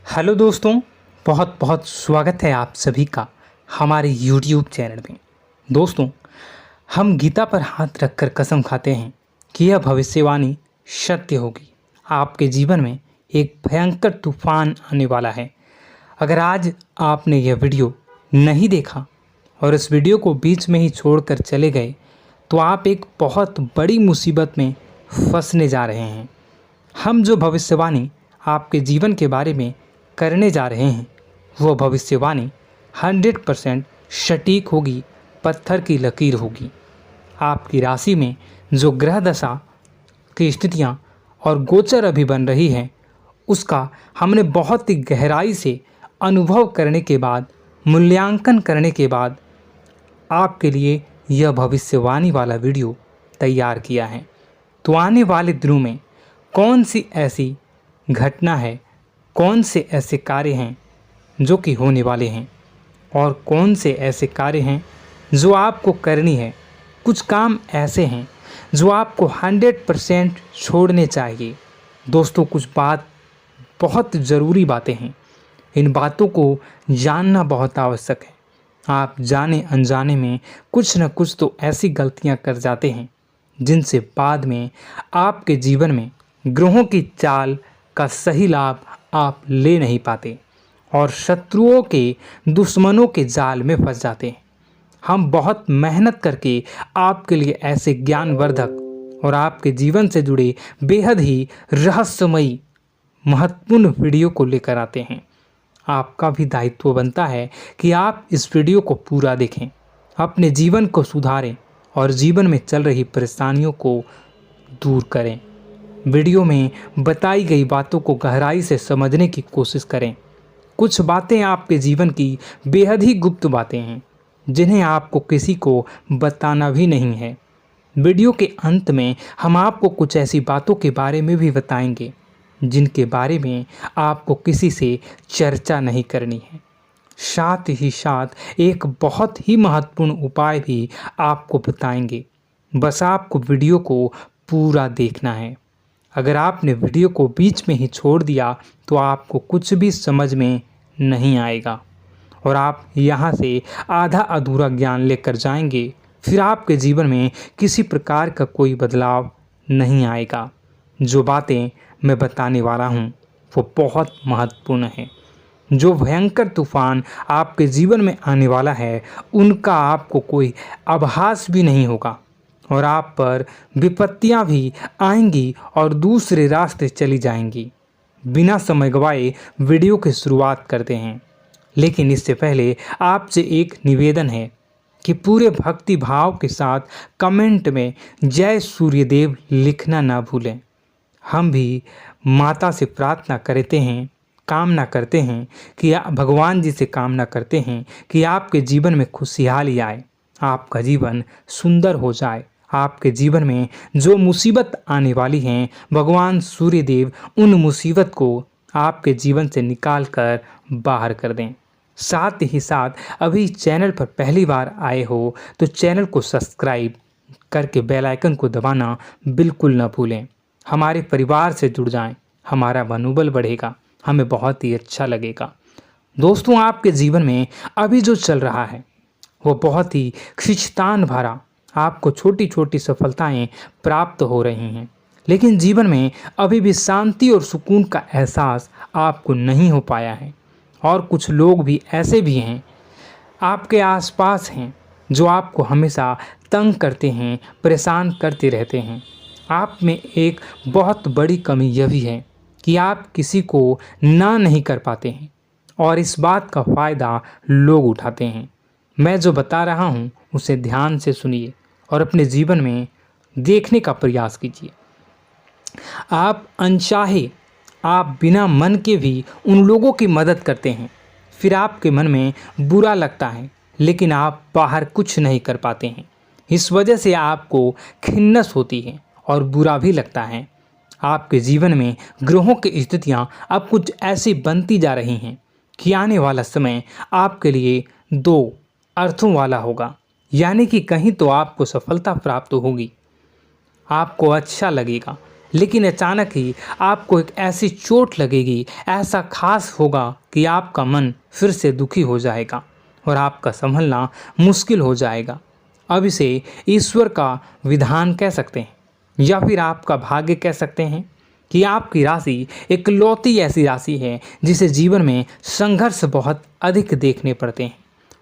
Hello दोस्तों, बहुत बहुत स्वागत है आप सभी का हमारे YouTube चैनल में। दोस्तों, हम गीता पर हाथ रखकर कसम खाते हैं कि यह भविष्यवाणी सत्य होगी। आपके जीवन में एक भयंकर तूफान आने वाला है। अगर आज आपने यह वीडियो नहीं देखा और इस वीडियो को बीच में ही छोड़कर चले गए तो आप एक बहुत बड़ी मुसीबत में फंसने जा रहे हैं। हम जो भविष्यवाणी आपके जीवन के बारे में करने जा रहे हैं वो भविष्यवाणी 100% सटीक होगी, पत्थर की लकीर होगी। आपकी राशि में जो ग्रह दशा की स्थितियां और गोचर अभी बन रही हैं उसका हमने बहुत ही गहराई से अनुभव करने के बाद, मूल्यांकन करने के बाद आपके लिए यह भविष्यवाणी वाला वीडियो तैयार किया है। तो आने वाले दिनों में कौन सी ऐसी घटना है, कौन से ऐसे कार्य हैं जो कि होने वाले हैं और कौन से ऐसे कार्य हैं जो आपको करनी है। कुछ काम ऐसे हैं जो आपको 100% छोड़ने चाहिए। दोस्तों, कुछ बात बहुत ज़रूरी बातें हैं। इन बातों को जानना बहुत आवश्यक है। आप जाने अनजाने में कुछ न कुछ तो ऐसी गलतियां कर जाते हैं जिनसे बाद में आपके जीवन में ग्रहों की चाल का सही लाभ आप ले नहीं पाते और शत्रुओं के, दुश्मनों के जाल में फंस जाते हैं। हम बहुत मेहनत करके आपके लिए ऐसे ज्ञानवर्धक और आपके जीवन से जुड़े बेहद ही रहस्यमयी महत्वपूर्ण वीडियो को लेकर आते हैं। आपका भी दायित्व बनता है कि आप इस वीडियो को पूरा देखें, अपने जीवन को सुधारें और जीवन में चल रही परेशानियों को दूर करें। वीडियो में बताई गई बातों को गहराई से समझने की कोशिश करें। कुछ बातें आपके जीवन की बेहद ही गुप्त बातें हैं जिन्हें आपको किसी को बताना भी नहीं है। वीडियो के अंत में हम आपको कुछ ऐसी बातों के बारे में भी बताएंगे जिनके बारे में आपको किसी से चर्चा नहीं करनी है। साथ ही साथ एक बहुत ही महत्वपूर्ण उपाय भी आपको बताएंगे। बस आपको वीडियो को पूरा देखना है। अगर आपने वीडियो को बीच में ही छोड़ दिया तो आपको कुछ भी समझ में नहीं आएगा और आप यहाँ से आधा अधूरा ज्ञान लेकर जाएंगे। फिर आपके जीवन में किसी प्रकार का कोई बदलाव नहीं आएगा। जो बातें मैं बताने वाला हूँ वो बहुत महत्वपूर्ण है। जो भयंकर तूफान आपके जीवन में आने वाला है उनका आपको कोई आभास भी नहीं होगा और आप पर विपत्तियां भी आएंगी और दूसरे रास्ते चली जाएंगी। बिना समय गवाए वीडियो की शुरुआत करते हैं, लेकिन इससे पहले आपसे एक निवेदन है कि पूरे भक्ति भाव के साथ कमेंट में जय सूर्यदेव लिखना ना भूलें। हम भी माता से प्रार्थना करते हैं, कामना करते हैं कि भगवान जी से कामना करते हैं कि आपके जीवन में खुशहाली आए, आपका जीवन सुंदर हो जाए। आपके जीवन में जो मुसीबत आने वाली हैं भगवान सूर्यदेव उन मुसीबत को आपके जीवन से निकाल कर बाहर कर दें। साथ ही साथ अभी चैनल पर पहली बार आए हो तो चैनल को सब्सक्राइब करके बेल आइकन को दबाना बिल्कुल न भूलें। हमारे परिवार से जुड़ जाएं, हमारा मनोबल बढ़ेगा, हमें बहुत ही अच्छा लगेगा। दोस्तों, आपके जीवन में अभी जो चल रहा है वो बहुत ही खींचतान भरा, आपको छोटी छोटी सफलताएं प्राप्त हो रही हैं, लेकिन जीवन में अभी भी शांति और सुकून का एहसास आपको नहीं हो पाया है। और कुछ लोग भी ऐसे भी हैं आपके आसपास हैं जो आपको हमेशा तंग करते हैं, परेशान करते रहते हैं। आप में एक बहुत बड़ी कमी यह भी है कि आप किसी को ना नहीं कर पाते हैं और इस बात का फ़ायदा लोग उठाते हैं। मैं जो बता रहा हूँ उसे ध्यान से सुनिए और अपने जीवन में देखने का प्रयास कीजिए। आप अनचाहे, आप बिना मन के भी उन लोगों की मदद करते हैं, फिर आपके मन में बुरा लगता है लेकिन आप बाहर कुछ नहीं कर पाते हैं। इस वजह से आपको खिन्नस होती है और बुरा भी लगता है। आपके जीवन में ग्रहों की स्थितियाँ अब कुछ ऐसी बनती जा रही हैं कि आने वाला समय आपके लिए दो अर्थों वाला होगा। यानी कि कहीं तो आपको सफलता प्राप्त होगी, आपको अच्छा लगेगा लेकिन अचानक ही आपको एक ऐसी चोट लगेगी, ऐसा खास होगा कि आपका मन फिर से दुखी हो जाएगा और आपका संभलना मुश्किल हो जाएगा। अब इसे ईश्वर का विधान कह सकते हैं या फिर आपका भाग्य कह सकते हैं कि आपकी राशि इकलौती ऐसी राशि है जिसे जीवन में संघर्ष बहुत अधिक देखने पड़ते हैं,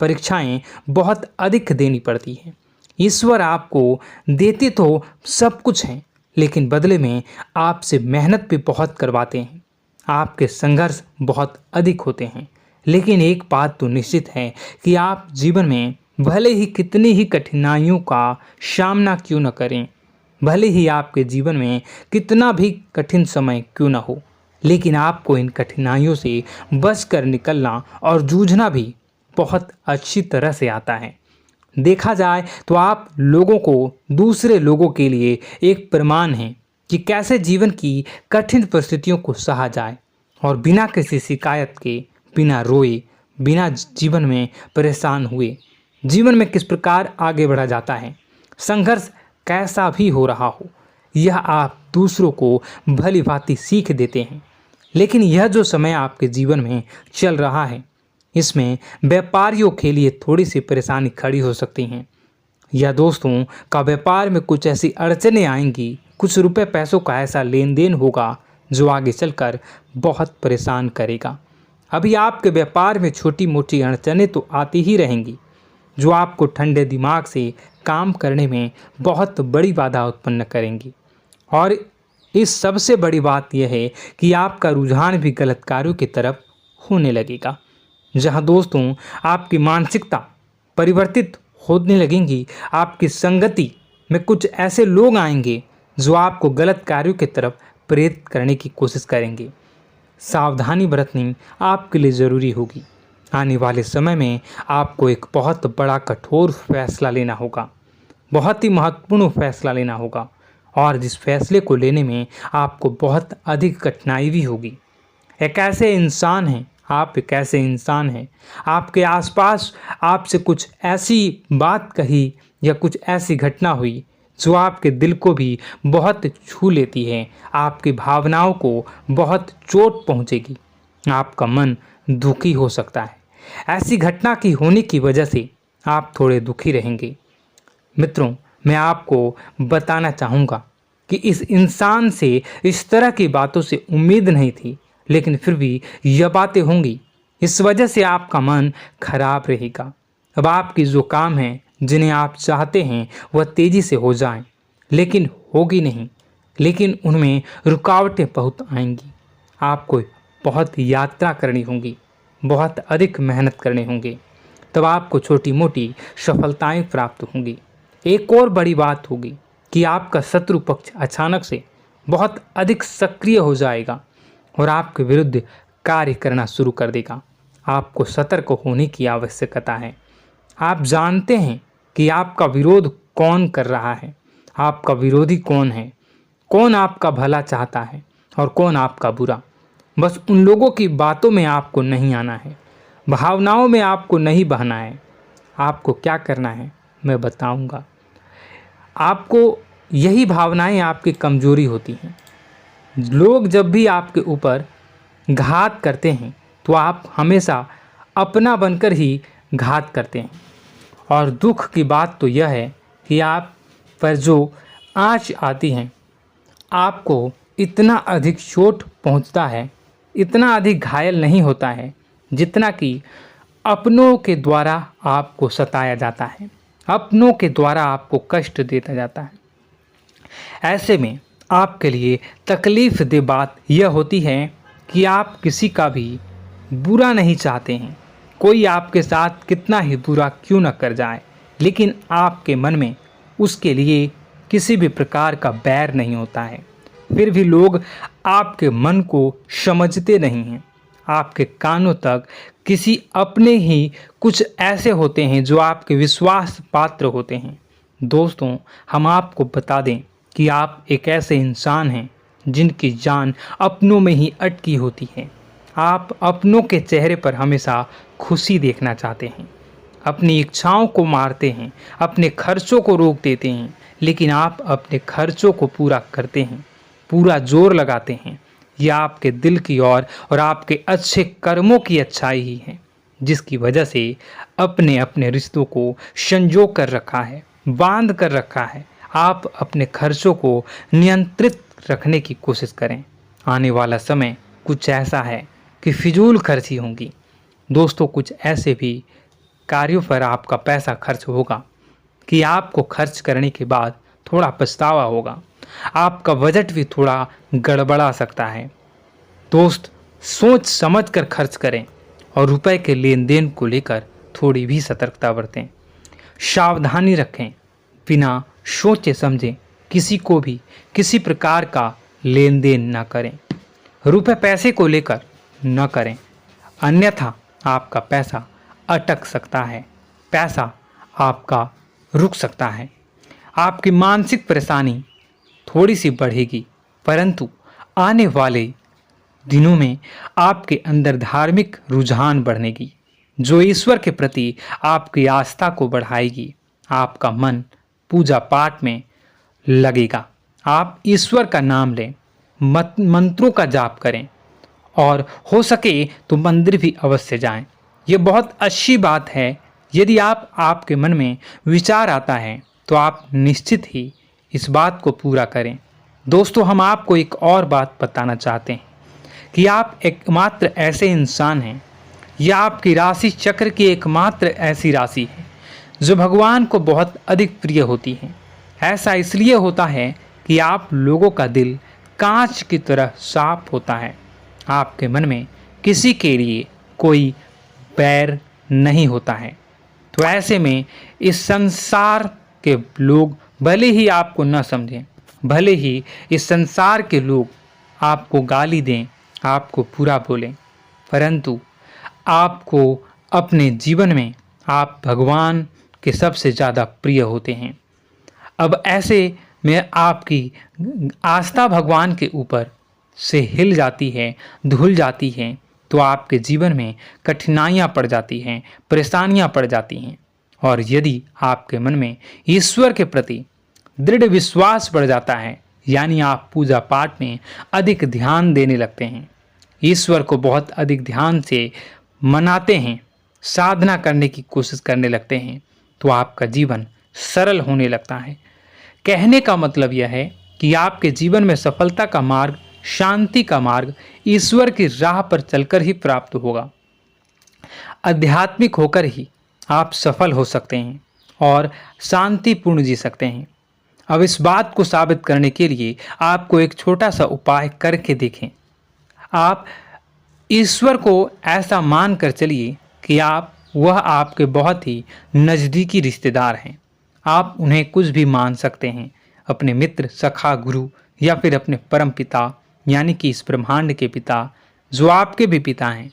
परीक्षाएं बहुत अधिक देनी पड़ती हैं। ईश्वर आपको देते तो सब कुछ हैं, लेकिन बदले में आपसे मेहनत भी बहुत करवाते हैं। आपके संघर्ष बहुत अधिक होते हैं, लेकिन एक बात तो निश्चित है कि आप जीवन में भले ही कितनी ही कठिनाइयों का सामना क्यों न करें, भले ही आपके जीवन में कितना भी कठिन समय क्यों न हो, लेकिन आपको इन कठिनाइयों से बच कर निकलना और जूझना भी बहुत अच्छी तरह से आता है। देखा जाए तो आप लोगों को दूसरे लोगों के लिए एक प्रमाण हैं कि कैसे जीवन की कठिन परिस्थितियों को सहा जाए और बिना किसी शिकायत के, बिना रोए, बिना जीवन में परेशान हुए जीवन में किस प्रकार आगे बढ़ा जाता है। संघर्ष कैसा भी हो रहा हो, यह आप दूसरों को भली भांति सीख देते हैं। लेकिन यह जो समय आपके जीवन में चल रहा है, इसमें व्यापारियों के लिए थोड़ी सी परेशानी खड़ी हो सकती हैं, या दोस्तों का व्यापार में कुछ ऐसी अड़चनें आएंगी, कुछ रुपए पैसों का ऐसा लेन देन होगा जो आगे चलकर बहुत परेशान करेगा। अभी आपके व्यापार में छोटी मोटी अड़चनें तो आती ही रहेंगी, जो आपको ठंडे दिमाग से काम करने में बहुत बड़ी बाधा उत्पन्न करेंगी। और इस सबसे बड़ी बात यह है कि आपका रुझान भी गलत कार्यों की तरफ होने लगेगा, जहां दोस्तों आपकी मानसिकता परिवर्तित होने लगेंगी। आपकी संगति में कुछ ऐसे लोग आएंगे जो आपको गलत कार्यों की तरफ प्रेरित करने की कोशिश करेंगे। सावधानी बरतनी आपके लिए ज़रूरी होगी। आने वाले समय में आपको एक बहुत बड़ा कठोर फैसला लेना होगा, बहुत ही महत्वपूर्ण फैसला लेना होगा, और जिस फैसले को लेने में आपको बहुत अधिक कठिनाई भी होगी। एक ऐसे इंसान हैं, आप एक ऐसे इंसान हैं, आपके आसपास आपसे कुछ ऐसी बात कही या कुछ ऐसी घटना हुई जो आपके दिल को भी बहुत छू लेती है, आपकी भावनाओं को बहुत चोट पहुंचेगी, आपका मन दुखी हो सकता है। ऐसी घटना की होने की वजह से आप थोड़े दुखी रहेंगे। मित्रों, मैं आपको बताना चाहूँगा कि इस इंसान से इस तरह की बातों से उम्मीद नहीं थी, लेकिन फिर भी यह बातें होंगी। इस वजह से आपका मन खराब रहेगा। अब आपकी जो काम है, जिन्हें आप चाहते हैं वह तेज़ी से हो जाएं, लेकिन होगी नहीं, लेकिन उनमें रुकावटें बहुत आएंगी। आपको बहुत यात्रा करनी होगी, बहुत अधिक मेहनत करने होंगे, तब आपको छोटी मोटी सफलताएं प्राप्त होंगी। एक और बड़ी बात होगी कि आपका शत्रु पक्ष अचानक से बहुत अधिक सक्रिय हो जाएगा और आपके विरुद्ध कार्य करना शुरू कर देगा। आपको सतर्क होने की आवश्यकता है। आप जानते हैं कि आपका विरोध कौन कर रहा है, आपका विरोधी कौन है, कौन आपका भला चाहता है और कौन आपका बुरा। बस उन लोगों की बातों में आपको नहीं आना है, भावनाओं में आपको नहीं बहना है। आपको क्या करना है मैं बताऊंगा। आपको यही भावनाएं आपकी कमजोरी होती हैं। लोग जब भी आपके ऊपर घात करते हैं तो आप हमेशा अपना बनकर ही घात करते हैं। और दुख की बात तो यह है कि आप पर जो आँच आती है, आपको इतना अधिक चोट पहुंचता है, इतना अधिक घायल नहीं होता है जितना कि अपनों के द्वारा आपको सताया जाता है, अपनों के द्वारा आपको कष्ट देता जाता है। ऐसे में आपके लिए तकलीफ़ दे बात यह होती है कि आप किसी का भी बुरा नहीं चाहते हैं। कोई आपके साथ कितना ही बुरा क्यों न कर जाए, लेकिन आपके मन में उसके लिए किसी भी प्रकार का बैर नहीं होता है। फिर भी लोग आपके मन को समझते नहीं हैं। आपके कानों तक किसी अपने ही कुछ ऐसे होते हैं जो आपके विश्वास पात्र होते हैं। दोस्तों, हम आपको बता दें कि आप एक ऐसे इंसान हैं जिनकी जान अपनों में ही अटकी होती है। आप अपनों के चेहरे पर हमेशा खुशी देखना चाहते हैं, अपनी इच्छाओं को मारते हैं, अपने खर्चों को रोक देते हैं, लेकिन आप अपने खर्चों को पूरा करते हैं। पूरा जोर लगाते हैं, यह आपके दिल की और आपके अच्छे कर्मों की अच्छाई ही है, जिसकी वजह से अपने अपने रिश्तों को संजो कर रखा है, बांध कर रखा है। आप अपने खर्चों को नियंत्रित रखने की कोशिश करें। आने वाला समय कुछ ऐसा है कि फिजूल खर्ची होंगी। दोस्तों, कुछ ऐसे भी कार्यों पर आपका पैसा खर्च होगा कि आपको खर्च करने के बाद थोड़ा पछतावा होगा। आपका बजट भी थोड़ा गड़बड़ा सकता है। दोस्त, सोच समझ कर खर्च करें और रुपए के लेन देन को लेकर थोड़ी भी सतर्कता बरतें। सावधानी रखें, बिना सोचे समझे किसी को भी किसी प्रकार का लेन देन न करें। रुपए पैसे को लेकर न करें, अन्यथा आपका पैसा अटक सकता है, पैसा आपका रुक सकता है। आपकी मानसिक परेशानी थोड़ी सी बढ़ेगी, परंतु आने वाले दिनों में आपके अंदर धार्मिक रुझान बढ़नेगी, जो ईश्वर के प्रति आपकी आस्था को बढ़ाएगी। आपका मन पूजा पाठ में लगेगा। आप ईश्वर का नाम लें, मंत्रों का जाप करें और हो सके तो मंदिर भी अवश्य जाएं। ये बहुत अच्छी बात है। यदि आपके मन में विचार आता है तो आप निश्चित ही इस बात को पूरा करें। दोस्तों, हम आपको एक और बात बताना चाहते हैं कि आप एकमात्र ऐसे इंसान हैं, यह आपकी राशि चक्र की एकमात्र ऐसी राशि है जो भगवान को बहुत अधिक प्रिय होती है। ऐसा इसलिए होता है कि आप लोगों का दिल कांच की तरह साफ होता है। आपके मन में किसी के लिए कोई बैर नहीं होता है। तो ऐसे में इस संसार के लोग भले ही आपको न समझें, भले ही इस संसार के लोग आपको गाली दें, आपको बुरा बोलें, परंतु आपको अपने जीवन में आप भगवान के सबसे ज़्यादा प्रिय होते हैं। अब ऐसे में आपकी आस्था भगवान के ऊपर से हिल जाती है, धुल जाती है, तो आपके जीवन में कठिनाइयाँ पड़ जाती हैं, परेशानियाँ पड़ जाती हैं। और यदि आपके मन में ईश्वर के प्रति दृढ़ विश्वास बढ़ जाता है, यानी आप पूजा पाठ में अधिक ध्यान देने लगते हैं, ईश्वर को बहुत अधिक ध्यान से मनाते हैं, साधना करने की कोशिश करने लगते हैं, तो आपका जीवन सरल होने लगता है। कहने का मतलब यह है कि आपके जीवन में सफलता का मार्ग, शांति का मार्ग ईश्वर की राह पर चलकर ही प्राप्त होगा। आध्यात्मिक होकर ही आप सफल हो सकते हैं और शांतिपूर्ण जी सकते हैं। अब इस बात को साबित करने के लिए आपको एक छोटा सा उपाय करके देखें। आप ईश्वर को ऐसा मान कर चलिए कि वह आपके बहुत ही नज़दीकी रिश्तेदार हैं। आप उन्हें कुछ भी मान सकते हैं, अपने मित्र, सखा, गुरु या फिर अपने परम पिता, यानी कि इस ब्रह्मांड के पिता, जो आपके भी पिता हैं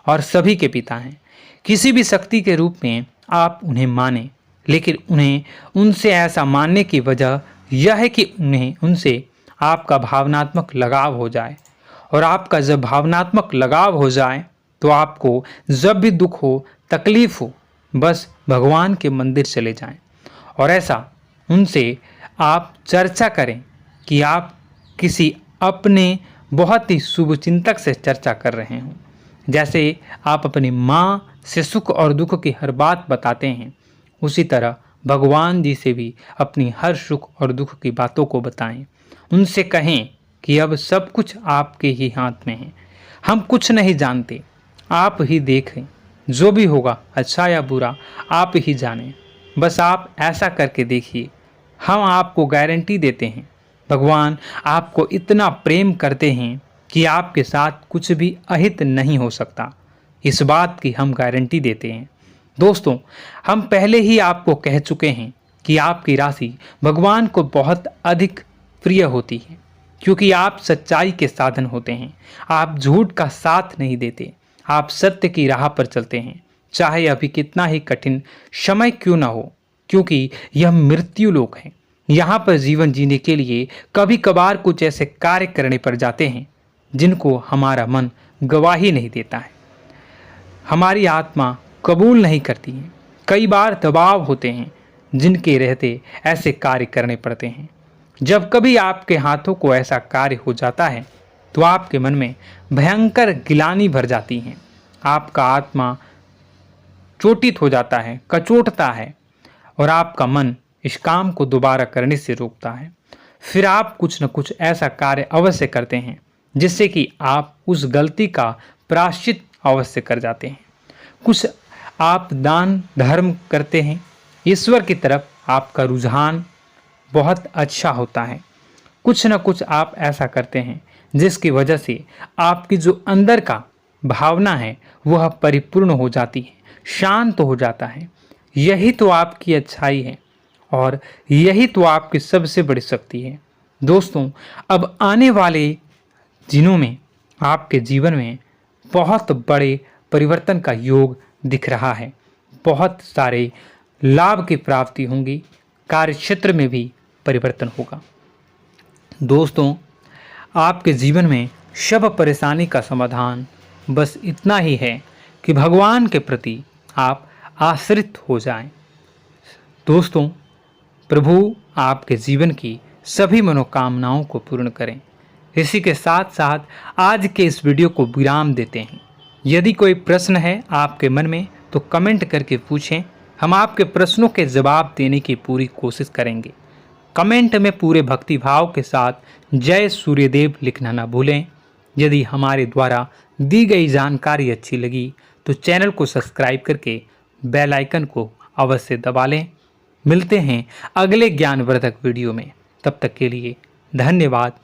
और सभी के पिता हैं। किसी भी शक्ति के रूप में आप उन्हें मानें, लेकिन उन्हें उनसे ऐसा मानने की वजह यह है कि उनसे आपका भावनात्मक लगाव हो जाए। और आपका जब भावनात्मक लगाव हो जाए तो आपको जब भी दुख हो, तकलीफ हो, बस भगवान के मंदिर चले जाएं और ऐसा उनसे आप चर्चा करें कि आप किसी अपने बहुत ही शुभचिंतक से चर्चा कर रहे हों। जैसे आप अपनी माँ से सुख और दुख की हर बात बताते हैं, उसी तरह भगवान जी से भी अपनी हर सुख और दुख की बातों को बताएं। उनसे कहें कि अब सब कुछ आपके ही हाथ में है, हम कुछ नहीं जानते, आप ही देखें, जो भी होगा अच्छा या बुरा आप ही जानें। बस आप ऐसा करके देखिए, हम आपको गारंटी देते हैं भगवान आपको इतना प्रेम करते हैं कि आपके साथ कुछ भी अहित नहीं हो सकता। इस बात की हम गारंटी देते हैं। दोस्तों, हम पहले ही आपको कह चुके हैं कि आपकी राशि भगवान को बहुत अधिक प्रिय होती है, क्योंकि आप सच्चाई के साधन होते हैं। आप झूठ का साथ नहीं देते, आप सत्य की राह पर चलते हैं, चाहे अभी कितना ही कठिन समय क्यों ना हो, क्योंकि यह मृत्यु लोक है। यहाँ पर जीवन जीने के लिए कभी कभार कुछ ऐसे कार्य करने पड़ जाते हैं जिनको हमारा मन गवाही नहीं देता है, हमारी आत्मा कबूल नहीं करती है। कई बार दबाव होते हैं जिनके रहते ऐसे कार्य करने पड़ते हैं। जब कभी आपके हाथों को ऐसा कार्य हो जाता है तो आपके मन में भयंकर गिलानी भर जाती है। आपका आत्मा चोटित हो जाता है, कचोटता है और आपका मन इस काम को दोबारा करने से रोकता है। फिर आप कुछ न कुछ ऐसा कार्य अवश्य करते हैं जिससे कि आप उस गलती का प्रायश्चित अवश्य कर जाते हैं। कुछ आप दान धर्म करते हैं। ईश्वर की तरफ आपका रुझान बहुत अच्छा होता है। कुछ न कुछ आप ऐसा करते हैं जिसकी वजह से आपकी जो अंदर का भावना है वह परिपूर्ण हो जाती है, शांत हो जाता है। यही तो आपकी अच्छाई है और यही तो आपकी सबसे बड़ी शक्ति है। दोस्तों, अब आने वाले दिनों में आपके जीवन में बहुत बड़े परिवर्तन का योग दिख रहा है। बहुत सारे लाभ की प्राप्ति होंगी, कार्यक्षेत्र में भी परिवर्तन होगा। दोस्तों, आपके जीवन में सब परेशानी का समाधान बस इतना ही है कि भगवान के प्रति आप आश्रित हो जाएं। दोस्तों, प्रभु आपके जीवन की सभी मनोकामनाओं को पूर्ण करें। इसी के साथ साथ आज के इस वीडियो को विराम देते हैं। यदि कोई प्रश्न है आपके मन में तो कमेंट करके पूछें, हम आपके प्रश्नों के जवाब देने की पूरी कोशिश करेंगे। कमेंट में पूरे भक्तिभाव के साथ जय सूर्यदेव लिखना ना भूलें। यदि हमारे द्वारा दी गई जानकारी अच्छी लगी तो चैनल को सब्सक्राइब करके बेल आइकन को अवश्य दबा लें। मिलते हैं अगले ज्ञानवर्धक वीडियो में। तब तक के लिए धन्यवाद।